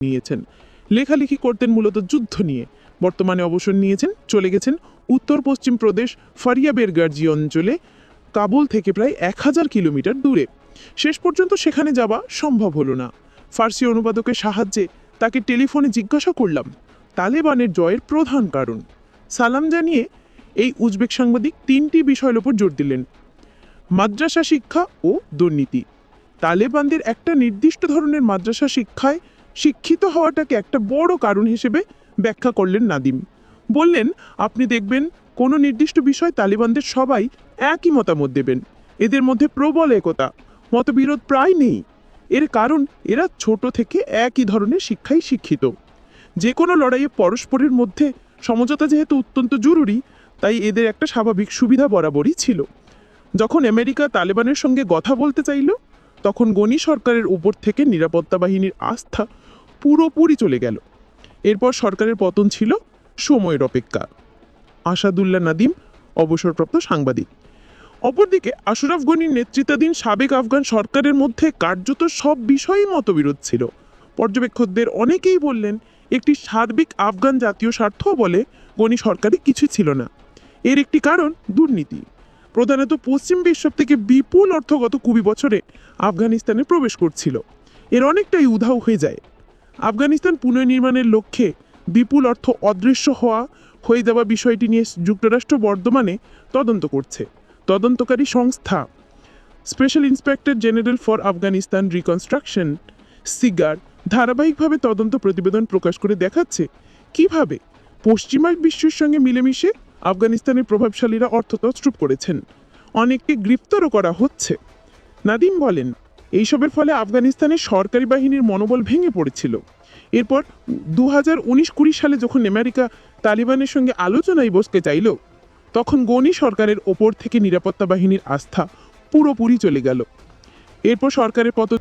নিয়েছেন। লেখালেখি করতেন মূলত যুদ্ধ নিয়ে। বর্তমানে অবসর নিয়েছেন, চলে গেছেন উত্তর পশ্চিম প্রদেশ ফারিয়াবের গার্জি অঞ্চলে, কাবুল থেকে প্রায় 1000 কিলোমিটার দূরে। শেষ পর্যন্ত সেখানে যাওয়া সম্ভব হলো না। ফার্সি অনুবাদকের সাহায্যে তাকে টেলিফোনে জিজ্ঞাসা করলাম তালেবানের জয়ের প্রধান কারণ। সালাম জানিয়ে এই উজবেক সাংবাদিক 3টি বিষয়ের উপর জোর দিলেন: মাদ্রাসা শিক্ষা ও দুর্নীতি। তালেবানদের একটা নির্দিষ্ট ধরনের মাদ্রাসা শিক্ষায় শিক্ষিত হওয়াটাকে একটা বড় কারণ হিসেবে ব্যাখ্যা করলেন নাদিম। বললেন, আপনি দেখবেন কোনো নির্দিষ্ট বিষয় তালেবানদের সবাই একই মতামত দেবেন। এদের মধ্যে প্রবল একতা, মতবিরোধ প্রায় নেই। এর কারণ এরা ছোট থেকে একই ধরনের শিক্ষায় শিক্ষিত। যে কোনো লড়াইয়ে পরস্পরের মধ্যে সমঝোতা যেহেতু অত্যন্ত জরুরি, তাই এদের একটা স্বাভাবিক সুবিধা বরাবরই ছিল। যখন আমেরিকা তালেবানের সঙ্গে কথা বলতে চাইল, তখন গনি সরকারের উপর থেকে নিরাপত্তা বাহিনীর আস্থা পুরোপুরি চলে গেল। এরপর সরকারের পতন ছিল সময়ের অপেক্ষা। আসাদুল্লাহ নাদিম, অবসরপ্রাপ্ত সাংবাদিক। অপরদিকে আশরাফ গনির নেতৃত্বাধীন সাবেক আফগান সরকারের মধ্যে কার্যত সব বিষয়েই মতবিরোধ ছিল। পর্যবেক্ষকদের অনেকেই বললেন, একটি সার্বিক আফগান জাতীয় স্বার্থ বলে গনি সরকারে কিছু ছিল না। এর একটি কারণ দুর্নীতি। প্রধানত পশ্চিম বিশ্ব থেকে বিপুল অর্থ গত 20 বছরে আফগানিস্তানে প্রবেশ করছিল। এর অনেকটাই উধাও হয়ে যায়। আফগানিস্তান পুনর্নির্মাণের লক্ষ্যে বিপুল অর্থ অদৃশ্য হয়ে যাওয়া বিষয়টি নিয়ে যুক্তরাষ্ট্র বর্তমানে তদন্ত করছে। তদন্তকারী সংস্থা special inspector general for Afghanistan reconstruction cigar ধারাবাহিকভাবে তদন্ত প্রতিবেদন প্রকাশ করে দেখাচ্ছে কিভাবে পশ্চিমা বিশ্বের সঙ্গে মিলেমিশে আফগানিস্তানের প্রভাবশালীরা অর্থ তছরূপ করেছেন। অনেককে গ্রেপ্তারও করা হচ্ছে। নাদিম বলেন, এইসবের ফলে আফগানিস্তানের সরকারি বাহিনীর মনোবল ভেঙে পড়েছিল। এরপর 2019-20 সালে যখন আমেরিকা তালিবানের সঙ্গে আলোচনায় বসতে চাইল, তখন গনি সরকারের ওপর থেকে নিরাপত্তা বাহিনীর আস্থা পুরোপুরি চলে গেল। এরপর সরকারের পতন